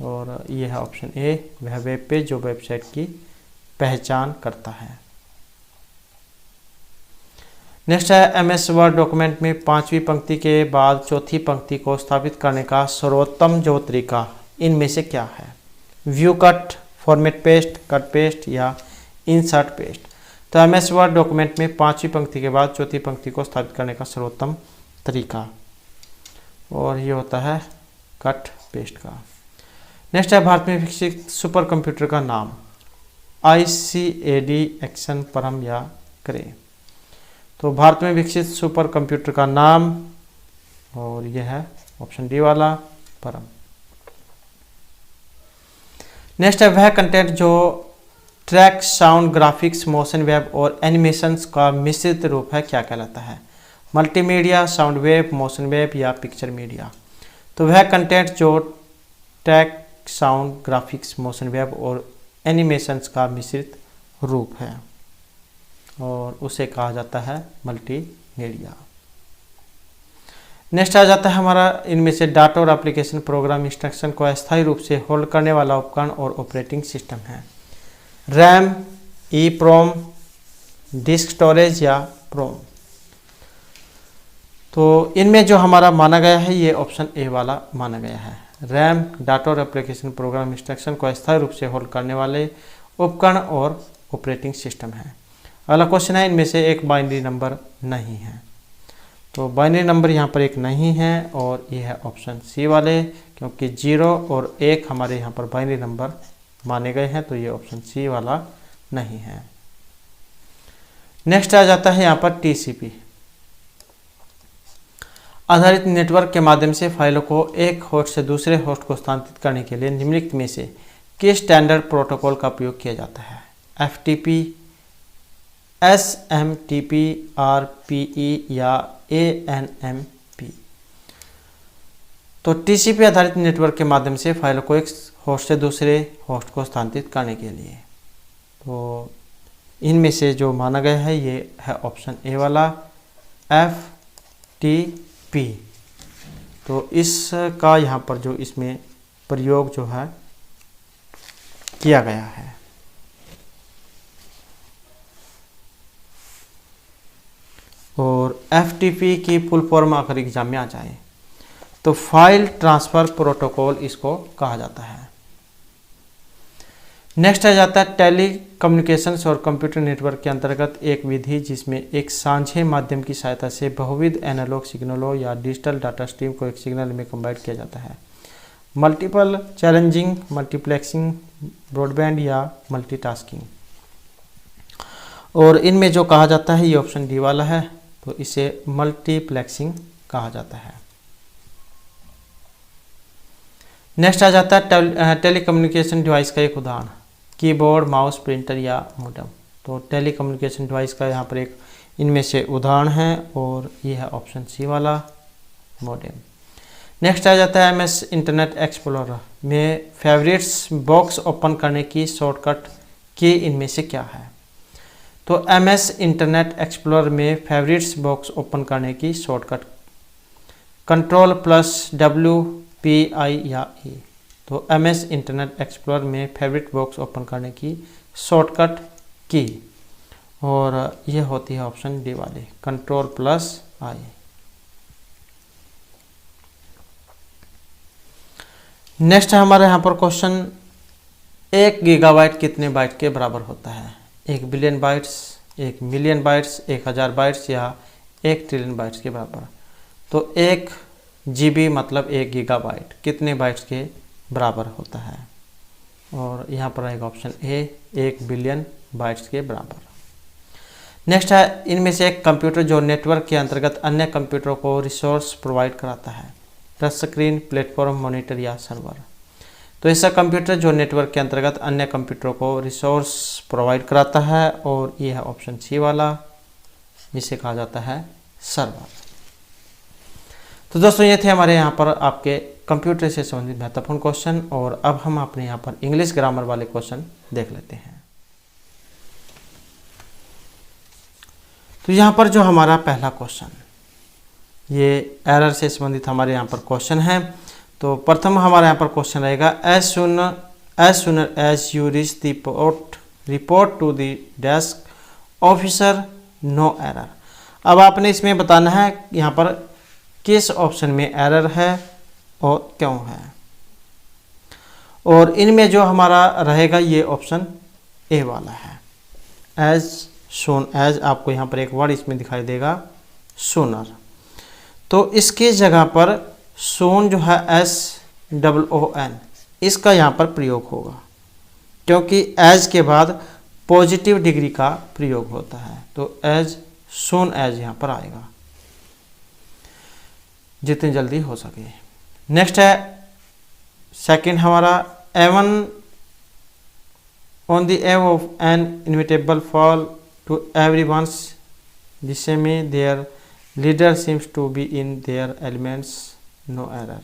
Speaker 1: और ये है ऑप्शन ए, वह वेब पेज जो वेबसाइट की पहचान करता है। नेक्स्ट है एमएस वर्ड डॉक्यूमेंट में 5वीं पंक्ति के बाद चौथी पंक्ति को स्थापित करने का सर्वोत्तम जो तरीका इनमें से क्या है। View cut, format paste, cut paste या इंसर्ट पेस्ट। तो एमएस वर्ड डॉक्यूमेंट में 5वीं पंक्ति के बाद चौथी पंक्ति को स्थापित करने का सर्वोत्तम तरीका, और ये होता है कट पेस्ट का। नेक्स्ट है भारत में विकसित सुपर कंप्यूटर का नाम। ICAD, एक्शन, परम या क्रे। तो भारत में विकसित सुपर कंप्यूटर का नाम, और यह है ऑप्शन डी वाला, परम। नेक्स्ट है वह कंटेंट जो track, sound, graphics, motion web और एनिमेशंस का मिश्रित रूप है क्या कहलाता है। Multimedia, sound web, motion web या पिक्चर मीडिया। तो वह कंटेंट जो track, sound, graphics, motion web और एनिमेशंस का मिश्रित रूप है, और उसे कहा जाता है मल्टीमीडिया। नेक्स्ट आ जाता है हमारा इनमें से डाटा और एप्लीकेशन प्रोग्राम इंस्ट्रक्शन को अस्थायी रूप से होल्ड करने वाला उपकरण और ऑपरेटिंग सिस्टम है। रैम, EEPROM, डिस्क स्टोरेज या प्रोम। तो इनमें जो हमारा माना गया है ये ऑप्शन ए वाला माना गया है। रैम डाटा और एप्लीकेशन प्रोग्राम इंस्ट्रक्शन को अस्थायी रूप से होल्ड करने वाले उपकरण और ऑपरेटिंग सिस्टम है। अगला क्वेश्चन है इनमें से एक बाइनरी नंबर नहीं है। तो बाइनरी नंबर यहाँ पर एक नहीं है, और ये है ऑप्शन सी वाले, क्योंकि 0 और 1 हमारे यहाँ पर बाइनरी नंबर माने गए हैं, तो ये ऑप्शन सी वाला नहीं है। नेक्स्ट आ जाता है यहाँ पर TCP आधारित नेटवर्क के माध्यम से फाइलों को एक होस्ट से दूसरे होस्ट को स्थानांतरित करने के लिए निम्नलिखित में से किस स्टैंडर्ड प्रोटोकॉल का उपयोग किया जाता है। FTP, SMTP, RPE या ANMP। तो TCP आधारित नेटवर्क के माध्यम से फाइलों को एक होस्ट से दूसरे होस्ट को स्थानांतरित करने के लिए, तो इनमें से जो माना गया है ये है ऑप्शन ए वाला, FTP। तो इसका यहाँ पर जो इसमें प्रयोग जो है किया गया है। और FTP की फुल फॉर्म अगर एग्जाम में आ जाए तो फाइल ट्रांसफर प्रोटोकॉल इसको कहा जाता है। नेक्स्ट आ जाता है टेली कम्युनिकेशंस और कंप्यूटर नेटवर्क के अंतर्गत एक विधि जिसमें एक साझे माध्यम की सहायता से बहुविध एनालॉग सिग्नलों या डिजिटल डाटा स्ट्रीम को एक सिग्नल में कंबाइन किया जाता है। मल्टीपल चैलेंजिंग, मल्टीप्लेक्सिंग, ब्रॉडबैंड या मल्टीटास्किंग। और इनमें जो कहा जाता है ये ऑप्शन डी वाला है, तो इसे मल्टीप्लेक्सिंग कहा जाता है। नेक्स्ट आ जाता है टेलीकम्युनिकेशन डिवाइस का एक उदाहरण, कीबोर्ड, माउस, प्रिंटर या मोडेम। तो टेलीकम्युनिकेशन डिवाइस का यहाँ पर एक इनमें से उदाहरण है, और ये है ऑप्शन सी वाला, मोडेम। नेक्स्ट आ जाता है MS इंटरनेट एक्सप्लोरर में फेवरेट्स बॉक्स ओपन करने की शॉर्टकट की इनमें से क्या है। तो MS इंटरनेट एक्सप्लोरर में फेवरेट्स बॉक्स ओपन करने की शॉर्टकट Ctrl+W/PI या E। तो MS इंटरनेट एक्सप्लोरर में फेवरेट बॉक्स ओपन करने की शॉर्टकट की, और यह होती है ऑप्शन डी वाली, Ctrl+I। नेक्स्ट है हमारे यहाँ पर क्वेश्चन, 1 गीगाबाइट कितने बाइट के बराबर होता है। 1 billion bytes, 1 million bytes, 1000 bytes या 1 ट्रिलियन बाइट्स के बराबर। तो 1 GB मतलब 1 गीगाबाइट कितने बाइट्स के बराबर होता है, और यहाँ पर आएगा ऑप्शन ए, 1 बिलियन बाइट्स के बराबर। नेक्स्ट है इनमें से एक कंप्यूटर जो नेटवर्क के अंतर्गत अन्य कंप्यूटरों को रिसोर्स प्रोवाइड कराता है। टच स्क्रीन, प्लेटफॉर्म, मॉनिटर या सर्वर। तो ऐसा कंप्यूटर जो नेटवर्क के अंतर्गत अन्य कंप्यूटरों को रिसोर्स प्रोवाइड कराता है, और ये है ऑप्शन सी वाला, जिसे कहा जाता है सर्वर। तो दोस्तों ये थे हमारे यहाँ पर आपके कंप्यूटर से संबंधित महत्वपूर्ण क्वेश्चन, और अब हम अपने यहाँ पर इंग्लिश ग्रामर वाले क्वेश्चन देख लेते हैं। तो यहाँ पर जो हमारा पहला क्वेश्चन, ये एरर से संबंधित हमारे यहाँ पर क्वेश्चन है। तो प्रथम हमारे यहाँ पर क्वेश्चन रहेगा, as sooner as you reach the report to the desk officer no error. अब आपने इसमें बताना है यहाँ पर किस ऑप्शन में एरर है और क्यों है, और इनमें जो हमारा रहेगा ये ऑप्शन ए वाला है, एज सोन एज। आपको यहाँ पर एक वर्ड इसमें दिखाई देगा सोनर, तो इसकी जगह पर सोन जो है SOON, इसका यहाँ पर प्रयोग होगा, क्योंकि एज के बाद पॉजिटिव डिग्री का प्रयोग होता है। तो एज सोन एज यहाँ पर आएगा, जितनी जल्दी हो सके। नेक्स्ट है सेकंड हमारा, even on the eve of an inevitable fall to everyone's dismay their leader seems to be in their elements no error.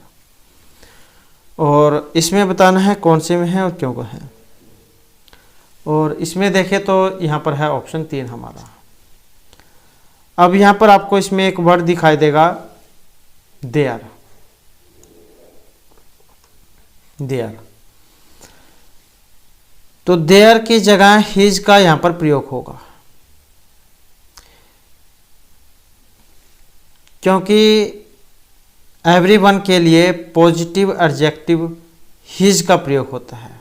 Speaker 1: और इसमें बताना है कौन से में है और क्यों को है। और इसमें देखें तो यहाँ पर है ऑप्शन 3 हमारा। अब यहाँ पर आपको इसमें एक वर्ड दिखाई देगा देयर, देयर। तो देयर की जगह हिज का यहां पर प्रयोग होगा, क्योंकि एवरीवन के लिए पॉजिटिव एडजेक्टिव हिज का प्रयोग होता है,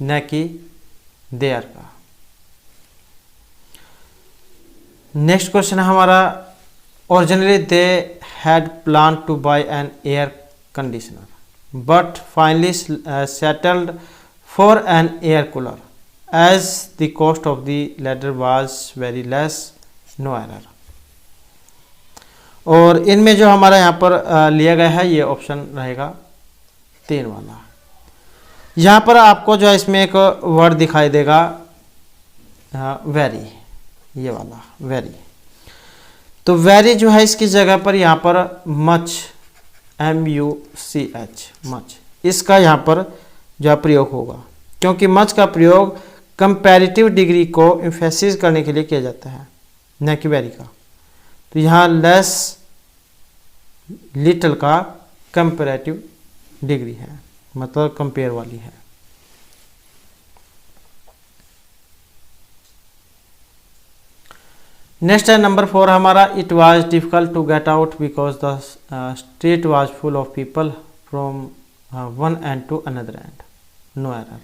Speaker 1: न कि देयर का। नेक्स्ट क्वेश्चन है हमारा, originally they had planned to buy an air conditioner but finally settled for an air cooler as the cost of the latter was very less, no error। और इनमें जो हमारा यहाँ पर लिया गया है ये ऑप्शन रहेगा 3 वाला। यहाँ पर आपको जो है इसमें एक वर्ड दिखाई देगा वेरी, ये वाला वेरी। तो वेरी जो है इसकी जगह पर यहाँ पर मच, MUCH, मच, इसका यहाँ पर जो प्रयोग होगा, क्योंकि मच का प्रयोग कंपैरेटिव डिग्री को एम्फेसिस करने के लिए किया जाता है, न कि वेरी का। तो यहाँ लेस लिटिल का कंपैरेटिव डिग्री है, मतलब कंपेयर वाली है। नेक्स्ट है नंबर 4 हमारा, it was difficult to get out because the street was full of people from one end to another end, no error.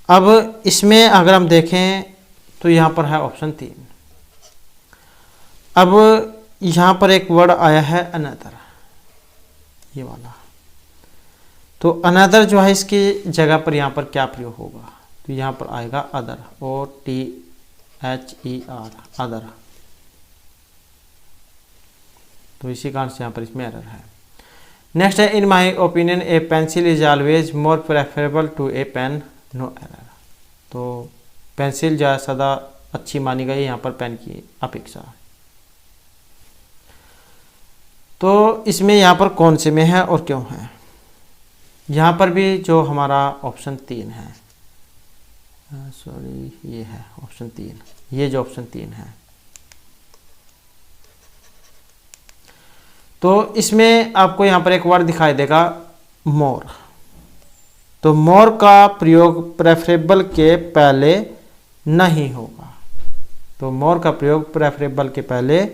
Speaker 1: अब इसमें अगर हम देखें तो यहाँ पर है ऑप्शन 3। अब यहाँ पर एक वर्ड आया है अनदर, ये वाला। तो अनदर जो है इसकी जगह पर यहाँ पर क्या प्रयोग होगा, तो यहाँ पर आएगा अदर, OTHER, अदर। तो इसी कारण से यहाँ पर इसमें एरर है। नेक्स्ट है, in my opinion a pencil is always more preferable to a pen, no error. तो पेंसिल जो है सदा अच्छी मानी गई यहाँ पर पेन की अपेक्षा। तो इसमें यहाँ पर कौन से में है और क्यों है, यहाँ पर भी जो हमारा ऑप्शन 3 है, सॉरी ये है ऑप्शन 3, ये जो ऑप्शन 3 है। तो इसमें आपको यहाँ पर एक वर्ड दिखाई देगा मोर। तो मोर का प्रयोग प्रेफरेबल के पहले नहीं होगा, तो मोर का प्रयोग प्रेफरेबल के पहले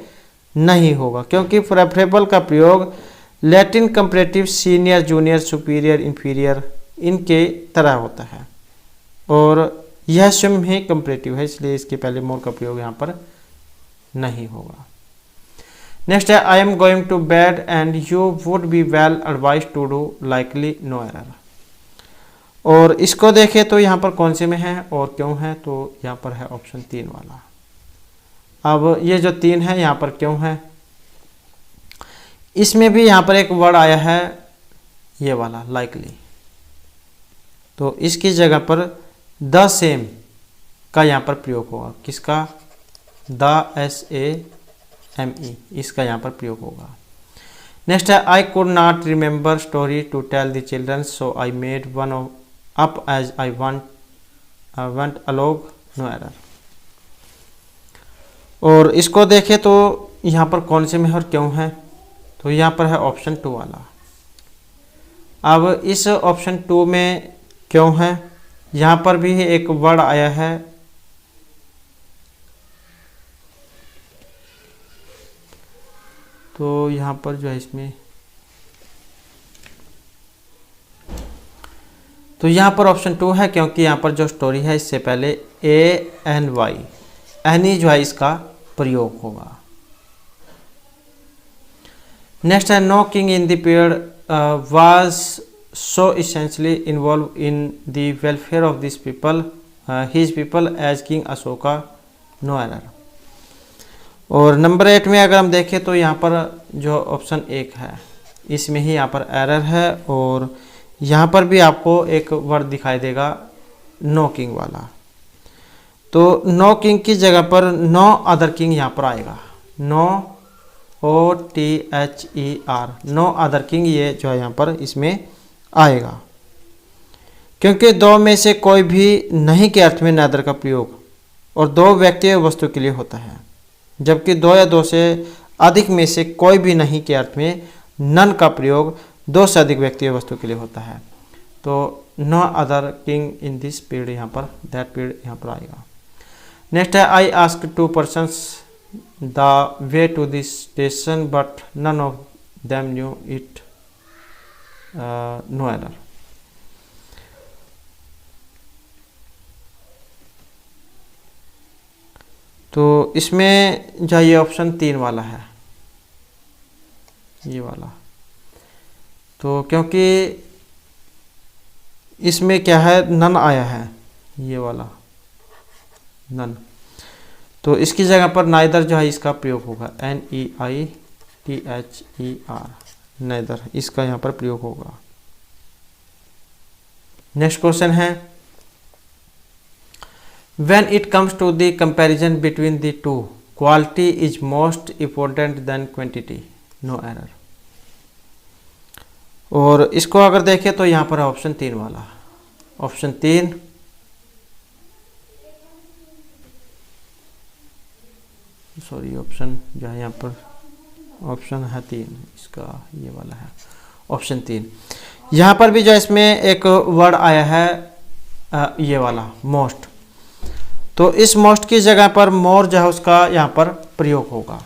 Speaker 1: नहीं होगा, क्योंकि प्रेफरेबल का प्रयोग Latin comparative, senior, junior, superior, inferior इनके तरह होता है, और यह स्वयं ही कंपैरेटिव है, इसलिए इसके पहले मोर का प्रयोग यहाँ पर नहीं होगा। नेक्स्ट है, I am going to bed and you would be well advise to do likely, no error. और इसको देखें तो यहाँ पर कौन से में है और क्यों है, तो यहाँ पर है ऑप्शन 3 वाला। अब ये जो 3 है यहाँ पर क्यों है, इसमें भी यहाँ पर एक वर्ड आया है ये वाला लाइकली। तो इसकी जगह पर द सेम का यहाँ पर प्रयोग होगा। किसका? द SAME, इसका यहाँ पर प्रयोग होगा। नेक्स्ट है I could not remember story to tell the children so I made one up as I went along, no error. और इसको देखें तो यहाँ पर कौन से में और क्यों है, तो यहाँ पर है ऑप्शन 2 वाला। अब इस ऑप्शन 2 में क्यों है, यहाँ पर भी एक वर्ड आया है तो यहाँ पर जो है इसमें, तो यहाँ पर ऑप्शन 2 है क्योंकि यहाँ पर जो स्टोरी है इससे पहले ANY एनी जो है इसका प्रयोग होगा। नेक्स्ट है no king in the period was so essentially involve in the welfare of this people his people as king Ashoka, no error. और नंबर 8 में अगर हम देखें तो यहाँ पर जो ऑप्शन 1 है इसमें ही यहाँ पर एरर है। और यहाँ पर भी आपको एक वर्ड दिखाई देगा नो किंग वाला। तो नो किंग की जगह पर नो अदर किंग यहाँ पर आएगा, no OTHER, no other king, ये जो है यहाँ पर इसमें आएगा क्योंकि दो में से कोई भी नहीं के अर्थ में नदर का प्रयोग और दो व्यक्ति या वस्तु के लिए होता है, जबकि दो या दो से अधिक में से कोई भी नहीं के अर्थ में नन का प्रयोग दो से अधिक व्यक्ति या वस्तु के लिए होता है। तो no other king in this period, यहाँ पर दैट पीरियड यहाँ पर आएगा। नेक्स्ट है I ask 2 persons the way to this station but none of them knew it, no error. तो इसमें जो ये ऑप्शन 3 वाला है, ये वाला, तो क्योंकि इसमें क्या है नन आया है, ये वाला नन, तो इसकी जगह पर नाइदर जो है इसका प्रयोग होगा, NEITHER, नाइदर, इसका यहाँ पर प्रयोग होगा। नेक्स्ट क्वेश्चन है when it comes to the comparison between the two, quality is most important than quantity, no error। और इसको अगर देखें तो यहाँ पर है ऑप्शन 3 वाला, ऑप्शन 3, सॉरी ऑप्शन जो है यहाँ पर ऑप्शन है 3, इसका ये वाला है ऑप्शन 3। यहाँ पर भी जो इसमें एक वर्ड आया है ये वाला मोस्ट, तो इस मोस्ट की जगह पर मोर जो है उसका यहाँ पर प्रयोग होगा।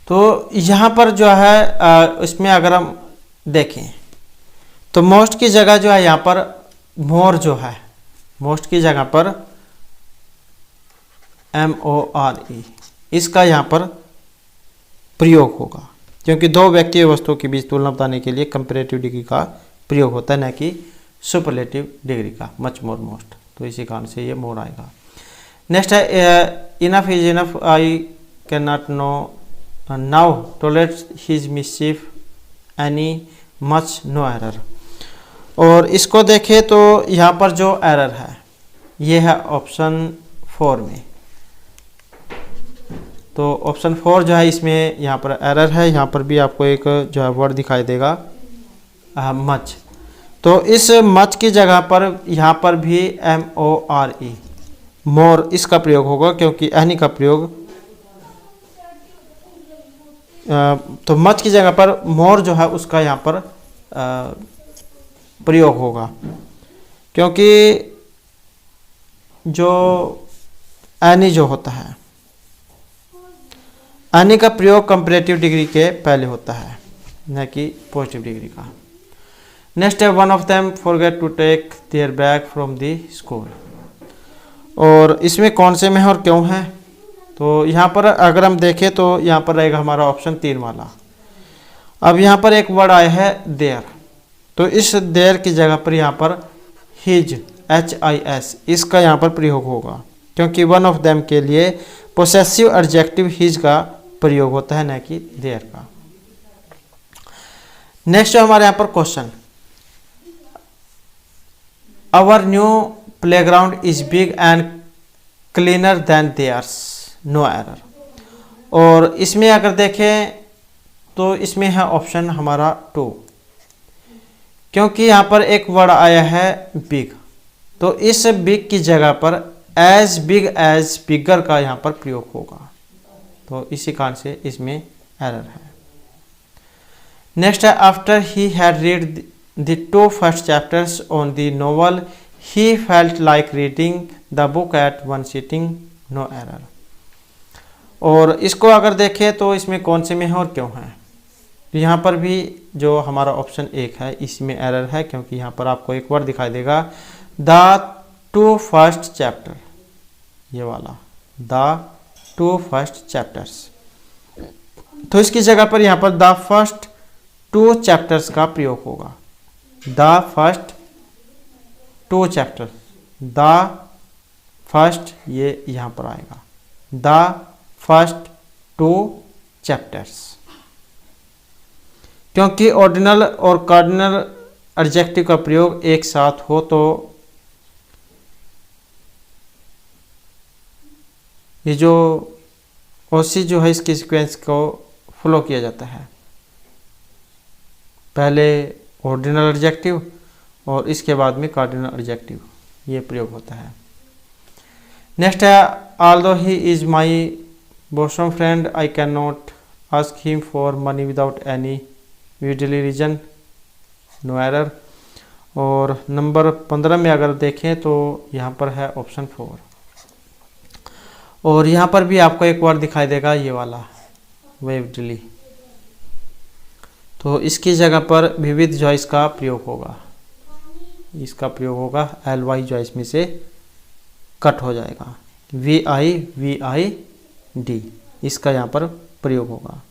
Speaker 1: तो यहाँ पर जो है इसमें अगर हम देखें तो मोस्ट की जगह जो है यहाँ पर मोर जो है, मोस्ट की जगह पर MORE, इसका यहाँ पर प्रयोग होगा क्योंकि दो व्यक्ति वस्तुओं के बीच तुलना बताने के लिए कंपैरेटिव डिग्री का प्रयोग होता है, न कि सुपरलेटिव डिग्री का, मच मोर मोस्ट। तो इसी कारण से ये मोर आएगा। नेक्स्ट है enough is enough I can not no now tolerate his mischief any much, no error. और इसको देखें तो यहाँ पर जो एरर है ये है ऑप्शन 4 में, तो ऑप्शन 4 जो है इसमें यहाँ पर एरर है। यहाँ पर भी आपको एक जो है वर्ड दिखाई देगा मच, तो इस मच की जगह पर यहाँ पर भी MORE, मोर, इसका प्रयोग होगा क्योंकि एनी का प्रयोग, तो मच की जगह पर मोर जो है उसका यहाँ पर प्रयोग होगा क्योंकि जो एनी जो होता है, एनी का प्रयोग कंपैरेटिव डिग्री के पहले होता है, न कि पॉजिटिव डिग्री का। नेक्स्ट है one of them forget to take their bag from the school. और इसमें कौन से में है और क्यों है, तो यहाँ पर अगर हम देखें तो यहाँ पर रहेगा हमारा ऑप्शन 3 वाला। अब यहाँ पर एक वर्ड आया है देयर, तो इस देयर की जगह पर यहाँ पर हिज HIS, इसका यहाँ पर प्रयोग होगा क्योंकि वन ऑफ देम के लिए पोसेसिव एडजेक्टिव हिज का प्रयोग होता है, न कि देयर का। नेक्स्ट है हमारे यहाँ पर question, our new playground is big and cleaner than theirs, no error. और इसमें अगर देखें तो इसमें है ऑप्शन हमारा 2, क्योंकि यहाँ पर एक वर्ड आया है बिग, तो इस बिग की जगह पर एज बिग एज बिगर का यहाँ पर प्रयोग होगा, तो इसी कारण से इसमें एरर है। नेक्स्ट है, after he had read the 2 first chapters on the novel he felt like reading the book at 1 sitting, no error. और इसको अगर देखें तो इसमें कौन से में है और क्यों है, तो यहाँ पर भी जो हमारा ऑप्शन 1 है इसमें एरर है, क्योंकि यहाँ पर आपको एक वर्ड दिखाई देगा द 2 फर्स्ट चैप्टर, ये वाला द 2 फर्स्ट चैप्टर्स, तो इसकी जगह पर यहाँ पर द फर्स्ट 2 चैप्टर्स का प्रयोग होगा, the first 2 chapter, the first ये यहाँ पर आएगा, द फर्स्ट 2 चैप्टर्स, क्योंकि ऑर्डिनल और कार्डिनल एडजेक्टिव का प्रयोग एक साथ हो तो ये जो ओसी जो है इसके सीक्वेंस को फॉलो किया जाता है, पहले ऑर्डिनल एडजेक्टिव और इसके बाद में कार्डिनल एडजेक्टिव, ये प्रयोग होता है। नेक्स्ट है, although he is my bosom friend I can not ask him for money without any usually reason, no error. और नंबर 15 में अगर देखें तो यहाँ पर है ऑप्शन 4, और यहाँ पर भी आपको एक वर्ड दिखाई देगा ये वाला वेवडली, तो इसकी जगह पर विविध जॉइस का प्रयोग होगा, इसका प्रयोग होगा LY जॉइस में से कट हो जाएगा, VIVID, इसका यहाँ पर प्रयोग होगा,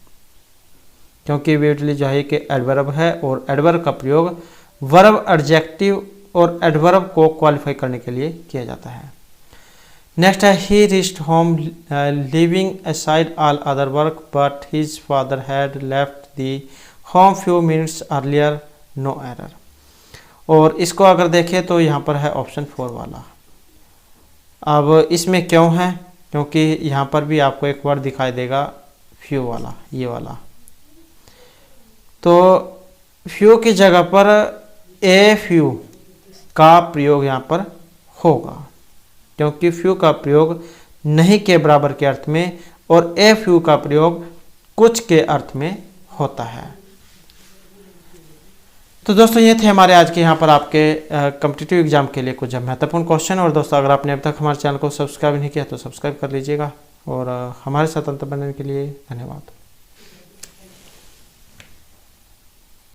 Speaker 1: क्योंकि विविडली जो है कि एडवर्ब है और एडवर्ब का प्रयोग वर्ब, एडजेक्टिव और एडवर्ब को क्वालिफाई करने के लिए किया जाता है। नेक्स्ट है, he reached home living aside all other work but his father had left the home few minutes earlier, no error. और इसको अगर देखें तो यहाँ पर है ऑप्शन 4 वाला। अब इसमें क्यों है, क्योंकि यहाँ पर भी आपको एक वर्ड दिखाई देगा फ्यू वाला, ये वाला, तो फ्यू की जगह पर ए फ्यू का प्रयोग यहाँ पर होगा, क्योंकि फ्यू का प्रयोग नहीं के बराबर के अर्थ में और ए फ्यू का प्रयोग कुछ के अर्थ में होता है। तो दोस्तों ये थे हमारे आज के यहाँ पर आपके कॉम्पिटिटिव एग्जाम के लिए कुछ महत्वपूर्ण क्वेश्चन। और दोस्तों अगर आपने अब तक हमारे चैनल को सब्सक्राइब नहीं किया तो सब्सक्राइब कर लीजिएगा, और हमारे साथ अंत बनने के लिए धन्यवाद।